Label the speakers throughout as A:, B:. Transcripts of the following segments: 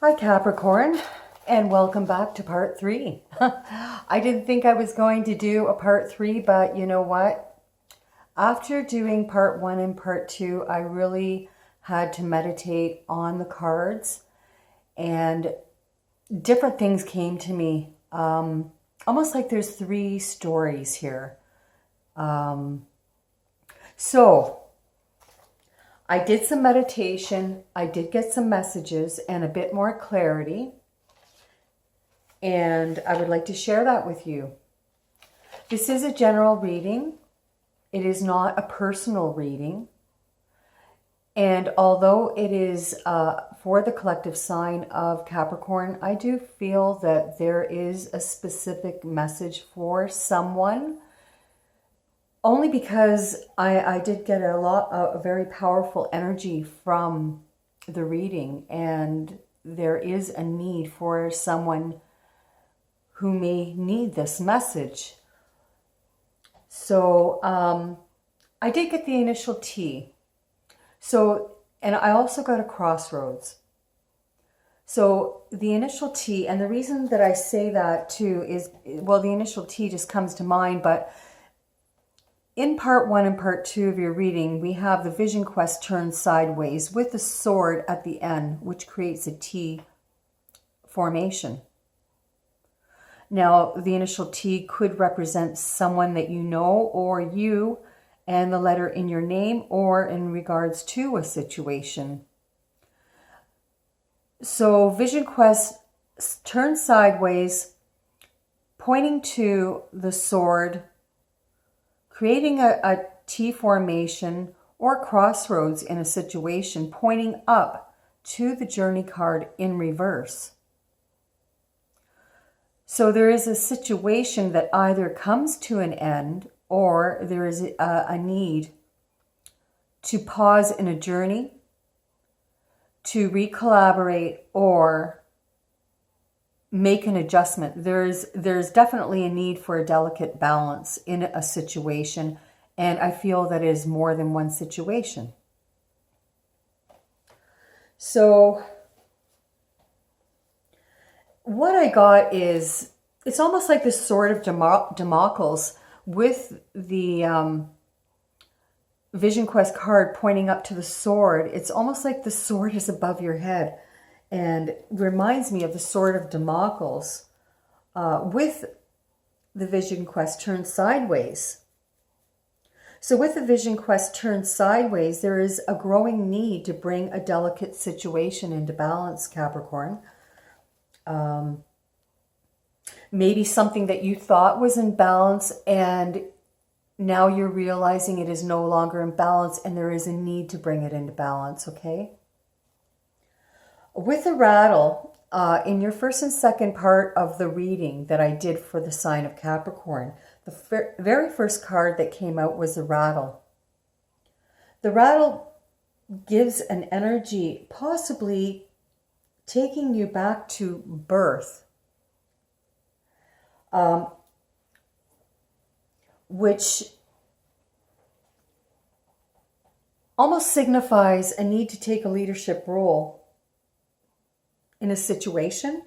A: Hi Capricorn, and welcome back to part 3. I didn't think I was going to do a part 3, but you know what? After doing part 1 and part 2, I really had to meditate on the cards, and different things came to me. Almost like there's 3 stories here. So I did some meditation, I did get some messages and a bit more clarity, and I would like to share that with you. This is a general reading. It is not a personal reading. And although it is for the collective sign of Capricorn, I do feel that there is a specific message for someone. Only because I did get a very powerful energy from the reading, and there is a need for someone who may need this message. So I did get the initial T. So, and I also got a crossroads. So the initial T, and the reason that I say that too is, well, the initial T just comes to mind, but in part 1 and part 2 of your reading, we have the vision quest turned sideways with the sword at the end, which creates a T formation. Now, the initial T could represent someone that you know, or you and the letter in your name, or in regards to a situation. So vision quest turned sideways, pointing to the sword, creating a T formation or crossroads in a situation, pointing up to the journey card in reverse. So there is a situation that either comes to an end, or there is a need to pause in a journey, to recollaborate, or make an adjustment. There's definitely a need for a delicate balance in a situation, and I feel that it is more than one situation. So what I got is, it's almost like the sword of Damocles with the Vision Quest card pointing up to the sword. It's almost like the sword is above your head, and reminds me of the sword of Damocles with the Vision Quest turned sideways. So with the Vision Quest turned sideways, there is a growing need to bring a delicate situation into balance, Capricorn. Maybe something that you thought was in balance, and now you're realizing it is no longer in balance, and there is a need to bring it into balance, okay? With the rattle, in your first and second part of the reading that I did for the sign of Capricorn, the very first card that came out was the rattle. The rattle gives an energy possibly taking you back to birth, which almost signifies a need to take a leadership role in a situation.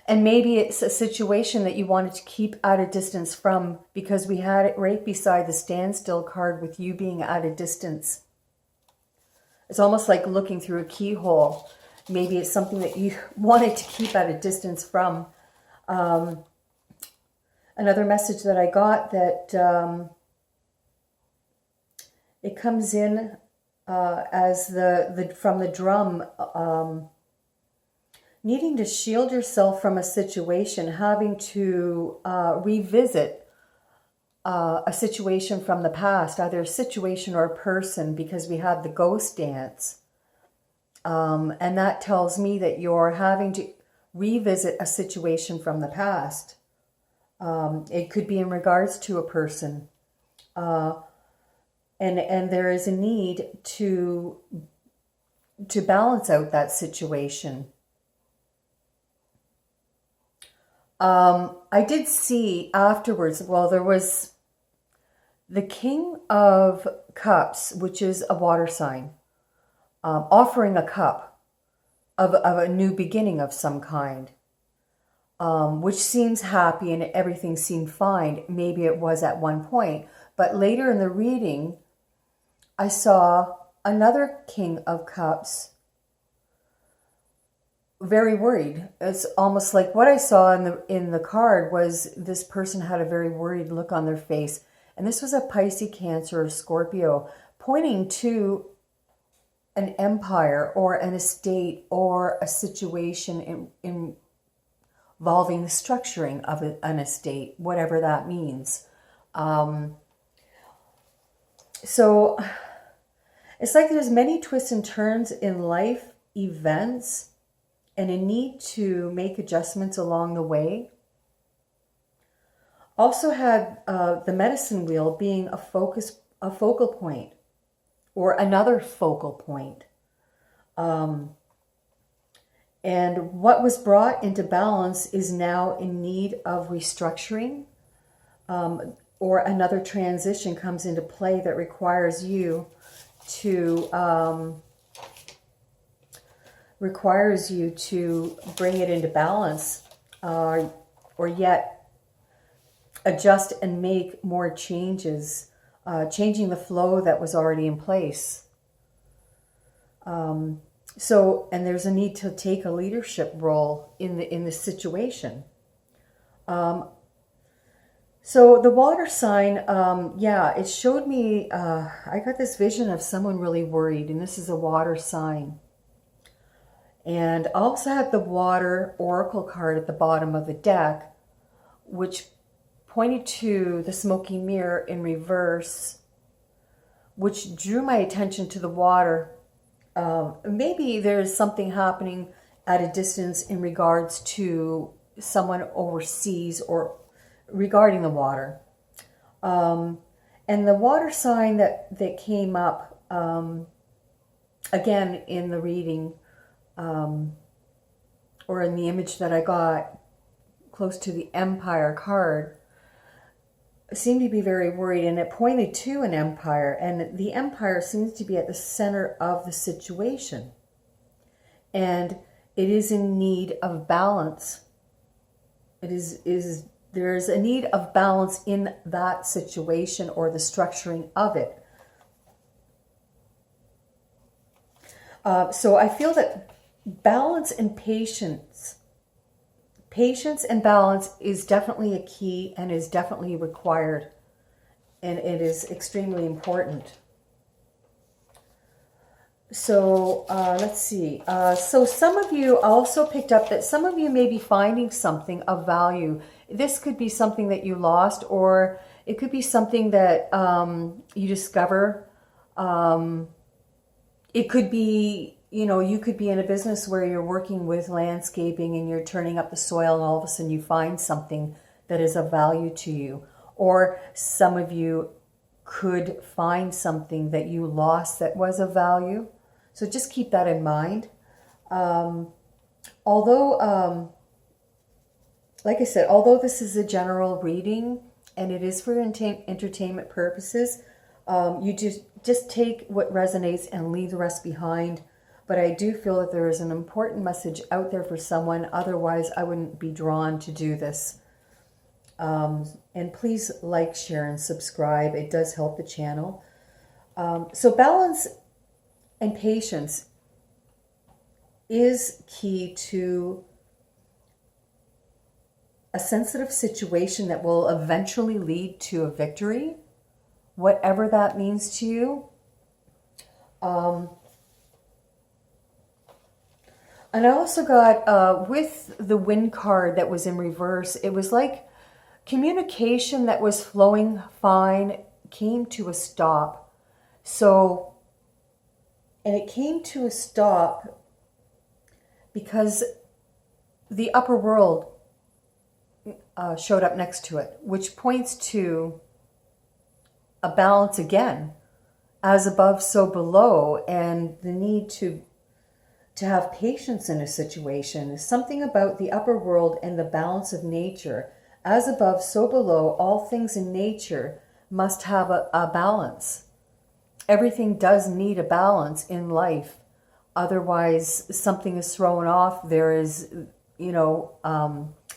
A: And maybe it's a situation that you wanted to keep at a distance from, because we had it right beside the standstill card with you being at a distance. It's almost like looking through a keyhole. Maybe it's something that you wanted to keep at a distance from. Another message that I got, that it comes in as from the drum, needing to shield yourself from a situation, having to revisit a situation from the past, either a situation or a person, because we have the ghost dance. And that tells me that you're having to revisit a situation from the past. It could be in regards to a person. And there is a need to balance out that situation. I did see afterwards, well, there was the King of Cups, which is a water sign, offering a cup. of a new beginning of some kind, which seems happy and everything seemed fine. Maybe it was at one point, but later in the reading, I saw another King of Cups, very worried. It's almost like what I saw in the card was this person had a very worried look on their face. And this was a Pisces, Cancer, or Scorpio, pointing to an empire or an estate or a situation involving the structuring of an estate, whatever that means. So it's like there's many twists and turns in life events and a need to make adjustments along the way. Also had the medicine wheel being a focal point, or another focal point. And what was brought into balance is now in need of restructuring, or another transition comes into play that requires you to bring it into balance, or yet adjust and make more changes, changing the flow that was already in place. And there's a need to take a leadership role in the situation. So the water sign, it showed me, I got this vision of someone really worried, and this is a water sign. And I also had the water oracle card at the bottom of the deck, which pointed to the smoky mirror in reverse, which drew my attention to the water. Maybe there's something happening at a distance in regards to someone overseas or regarding the water. And the water sign that came up, again, in the reading, or in the image that I got close to the Empire card, seemed to be very worried, and it pointed to an empire, and the empire seems to be at the center of the situation, and it is in need of balance. There's a need of balance in that situation or the structuring of it. So I feel that balance and patience and balance is definitely a key and is definitely required, and it is extremely important. So let's see. So some of you also picked up that some of you may be finding something of value. This could be something that you lost, or it could be something that you discover. It could be, you could be in a business where you're working with landscaping and you're turning up the soil, and all of a sudden you find something that is of value to you. Or some of you could find something that you lost that was of value. So just keep that in mind. Although, like I said, although this is a general reading and it is for entertainment purposes, you just take what resonates and leave the rest behind. But I do feel that there is an important message out there for someone. Otherwise, I wouldn't be drawn to do this. And please like, share, and subscribe. It does help the channel. So balance and patience is key to a sensitive situation that will eventually lead to a victory, whatever that means to you. And I also got, with the wind card that was in reverse, it was like communication that was flowing fine came to a stop. So, and it came to a stop because the upper world showed up next to it, which points to a balance again, as above, so below, and the need to have patience in a situation. Something about the upper world and the balance of nature. As above, so below, all things in nature must have a balance. Everything does need a balance in life. Otherwise, something is thrown off. There is, you know,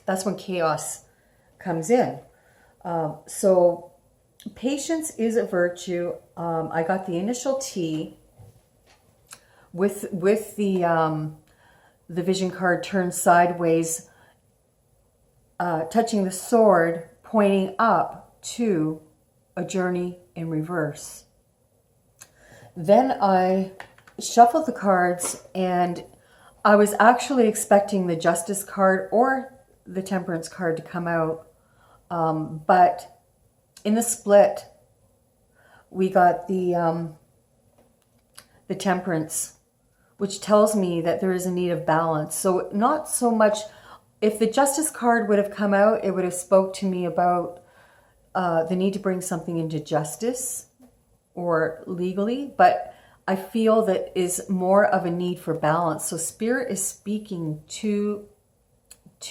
A: that's when chaos comes in. So patience is a virtue. I got the initial T with the vision card turned sideways, touching the sword, pointing up to a journey in reverse. Then I shuffled the cards, and I was actually expecting the Justice card or the Temperance card to come out. But in the split, we got the Temperance, which tells me that there is a need of balance. So not so much, if the Justice card would have come out, it would have spoke to me about the need to bring something into justice or legally, but I feel that is more of a need for balance. So Spirit is speaking to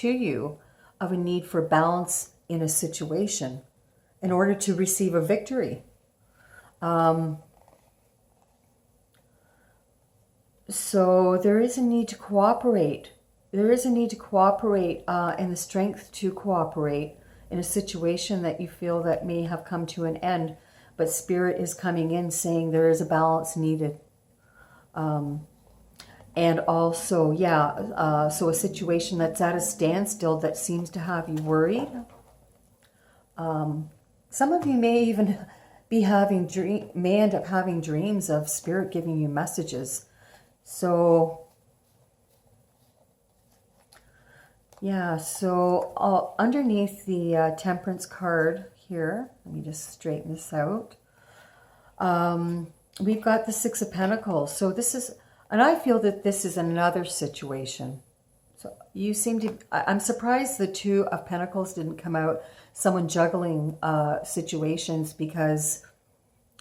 A: you of a need for balance in a situation in order to receive a victory. So there is a need to cooperate. There is a need to cooperate and the strength to cooperate in a situation that you feel that may have come to an end. But Spirit is coming in saying there is a balance needed. And also, so a situation that's at a standstill that seems to have you worried. Some of you may even be may end up having dreams of Spirit giving you messages. So, yeah, so underneath the Temperance card here, let me just straighten this out. We've got the Six of Pentacles. So this is, and I feel that this is another situation. So you seem to, I'm surprised the Two of Pentacles didn't come out. Someone juggling situations, because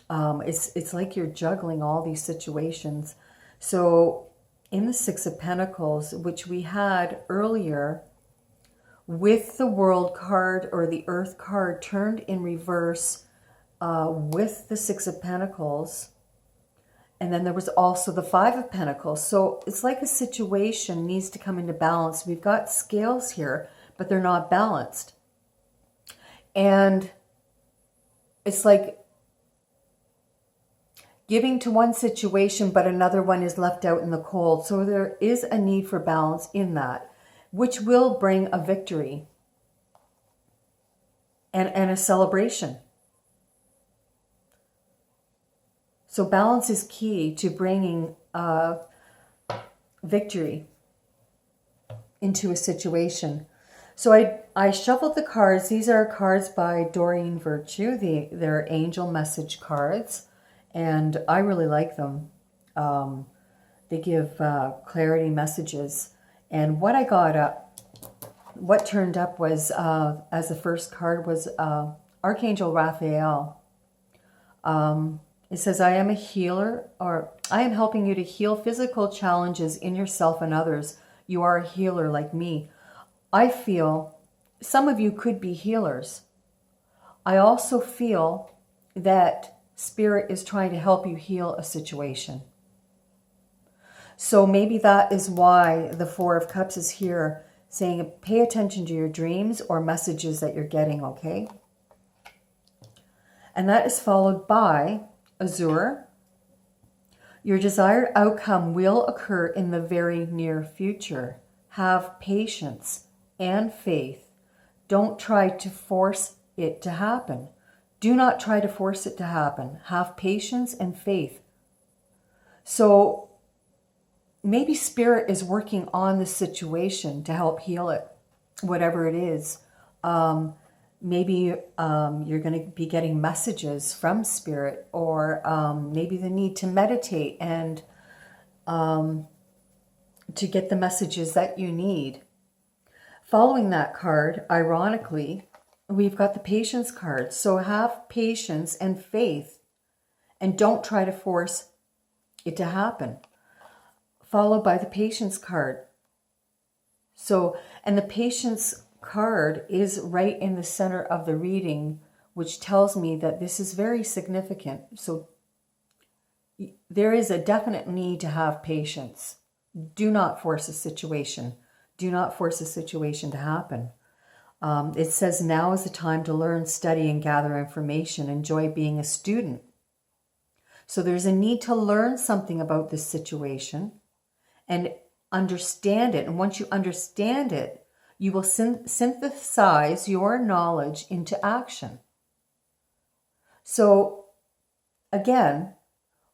A: it's like you're juggling all these situations. So in the Six of Pentacles, which we had earlier, with the World card or the Earth card turned in reverse with the Six of Pentacles. And then there was also the Five of Pentacles. So it's like a situation needs to come into balance. We've got scales here, but they're not balanced. And it's like giving to one situation, but another one is left out in the cold. So there is a need for balance in that, which will bring a victory and a celebration. So balance is key to bringing victory into a situation. So I shuffled the cards. These are cards by Doreen Virtue. They're angel message cards, and I really like them. They give clarity messages. And what I got up, what turned up was, as the first card was Archangel Raphael. It says, I am a healer, or I am helping you to heal physical challenges in yourself and others. You are a healer like me. I feel some of you could be healers. I also feel that Spirit is trying to help you heal a situation. So maybe that is why the Four of Cups is here, saying pay attention to your dreams or messages that you're getting, okay? And that is followed by Azure. Your desired outcome will occur in the very near future. Have patience and faith. Don't try to force it to happen. Do not try to force it to happen. Have patience and faith. So maybe Spirit is working on the situation to help heal it, whatever it is. Maybe you're going to be getting messages from Spirit, or maybe the need to meditate and to get the messages that you need. Following that card, ironically, we've got the Patience card. So have patience and faith, and don't try to force it to happen. Followed by the Patience card. So, and the Patience card is right in the center of the reading, which tells me that this is very significant. So there is a definite need to have patience. Do not force a situation. Do not force a situation to happen. It says now is the time to learn, study, and gather information. Enjoy being a student. So there's a need to learn something about this situation and understand it. And once you understand it, you will synthesize your knowledge into action. So again,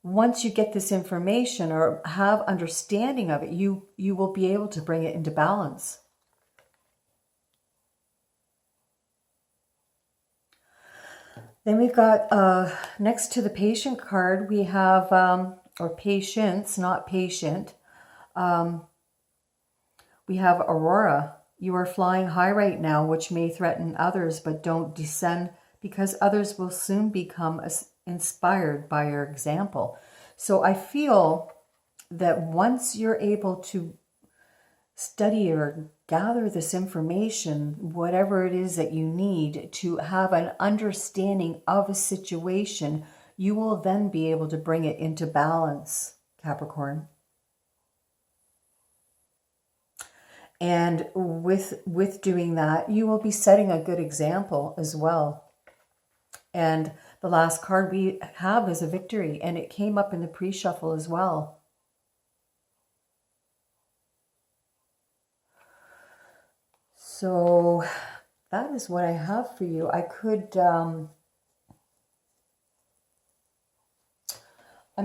A: once you get this information or have understanding of it, you will be able to bring it into balance. Then we've got, next to the patient card, we have, or patience, not patient. We have Aurora. You are flying high right now, which may threaten others, but don't descend because others will soon become inspired by your example. So I feel that once you're able to study or gather this information, whatever it is that you need to have an understanding of a situation, you will then be able to bring it into balance, Capricorn. And with doing that, you will be setting a good example as well. And the last card we have is a victory, and it came up in the pre-shuffle as well. So that is what I have for you. I could, I'm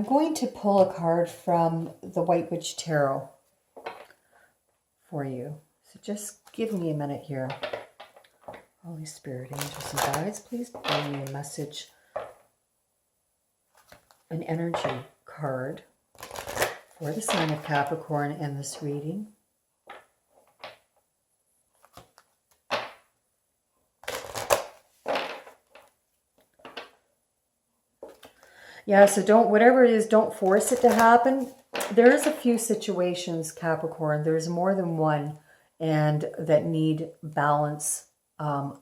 A: going to pull a card from the White Witch Tarot for you. So just give me a minute here. Holy Spirit, angels and guides, please bring me a message, an energy card for the sign of Capricorn in this reading. Yeah, so don't, whatever it is, don't force it to happen. There's a few situations, Capricorn, there's more than one, and that need balance, a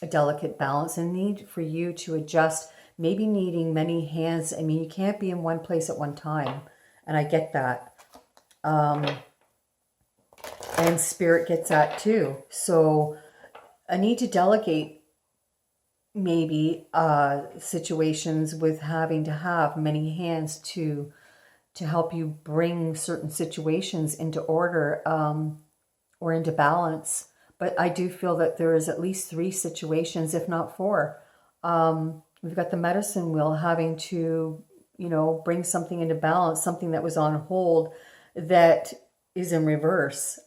A: delicate balance, and need for you to adjust, maybe needing many hands. I mean, you can't be in one place at one time, and I get that. And Spirit gets that too. So I need to delegate maybe situations with having to have many hands to help you bring certain situations into order or into balance. But I do feel that there is at least 3 situations, if not 4. We've got the medicine wheel having to, you know, bring something into balance, something that was on hold that is in reverse.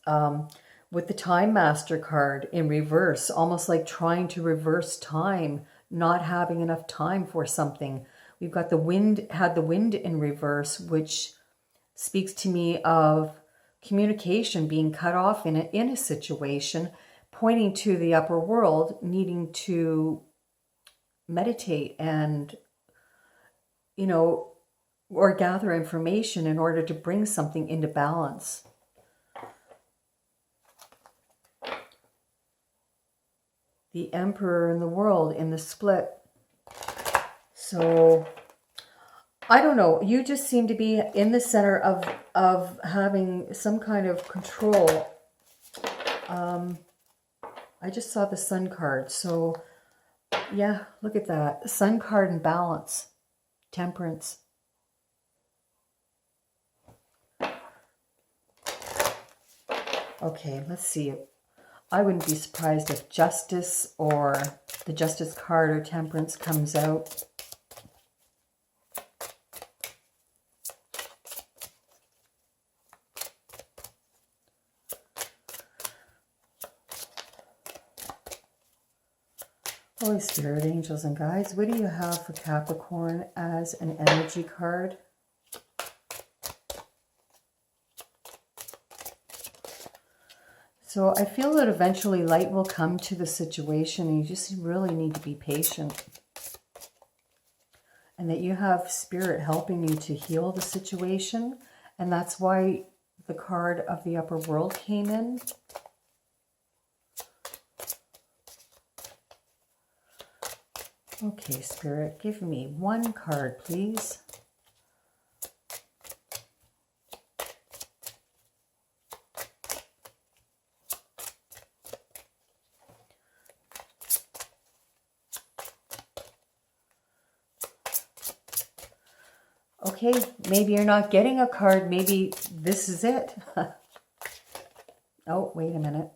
A: With the Time Master card in reverse, almost like trying to reverse time, not having enough time for something. We've got the wind, had the wind in reverse, which speaks to me of communication being cut off in a situation, pointing to the upper world, needing to meditate and, you know, or gather information in order to bring something into balance. The Emperor in the world in the split. So I don't know. You just seem to be in the center of having some kind of control. I just saw the Sun card. So yeah, look at that. Sun card and balance. Temperance. Okay, let's see. I wouldn't be surprised if Justice or the Justice card or Temperance comes out. Holy Spirit, angels and guides, what do you have for Capricorn as an energy card? So I feel that eventually light will come to the situation, and you just really need to be patient. And that you have Spirit helping you to heal the situation. And that's why the card of the upper world came in. Okay, Spirit, give me one card, please. okay, maybe you're not getting a card. Maybe this is it. Oh, wait a minute.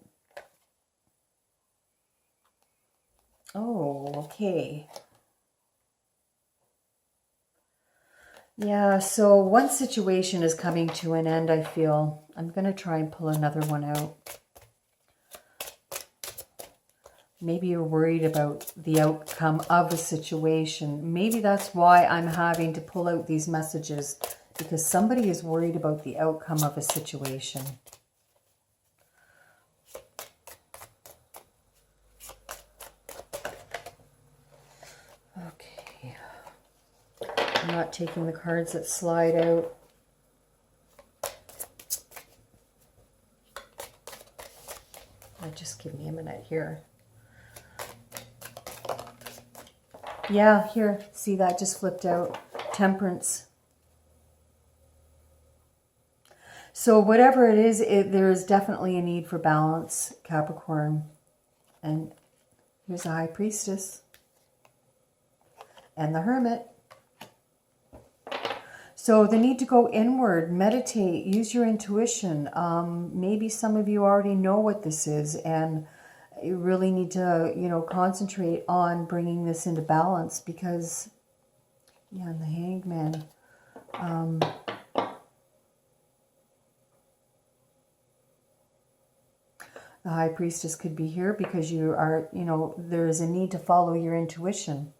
A: Oh, okay. Yeah, so one situation is coming to an end, I feel. I'm going to try and pull another one out. Maybe you're worried about the outcome of a situation. Maybe that's why I'm having to pull out these messages, because somebody is worried about the outcome of a situation. Okay. I'm not taking the cards that slide out. Just give me a minute here. Yeah, here, see that just flipped out. Temperance. So whatever it is, there is definitely a need for balance, Capricorn. And here's the High Priestess. And the Hermit. So the need to go inward, meditate, use your intuition. Maybe some of you already know what this is, and you really need to, you know, concentrate on bringing this into balance, because, yeah, and the Hangman. The High Priestess could be here because you are, you know, there is a need to follow your intuition.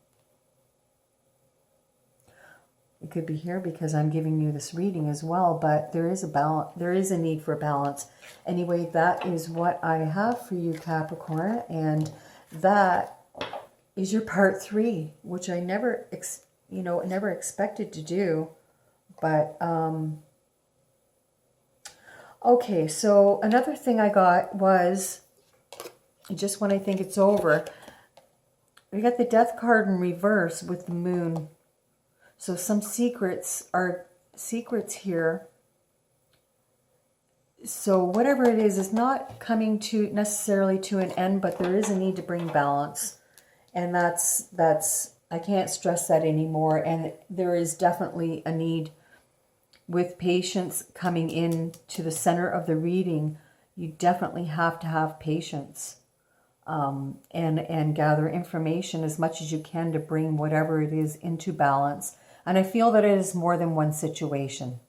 A: It could be here because I'm giving you this reading as well, but there is a balance, there is a need for balance. Anyway, that is what I have for you, Capricorn, and that is your part 3, which I never, never expected to do, but okay. So another thing I got was, just when I think it's over, we got the Death card in reverse with the Moon. So some secrets are secrets here. So whatever it is not coming to necessarily to an end, but there is a need to bring balance. And that's I can't stress that anymore. And there is definitely a need with patience coming in to the center of the reading. You definitely have to have patience. And gather information as much as you can to bring whatever it is into balance. And I feel that it is more than one situation.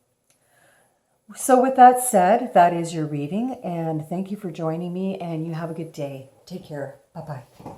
A: So with that said, that is your reading. And thank you for joining me. And you have a good day. Take care. Bye-bye.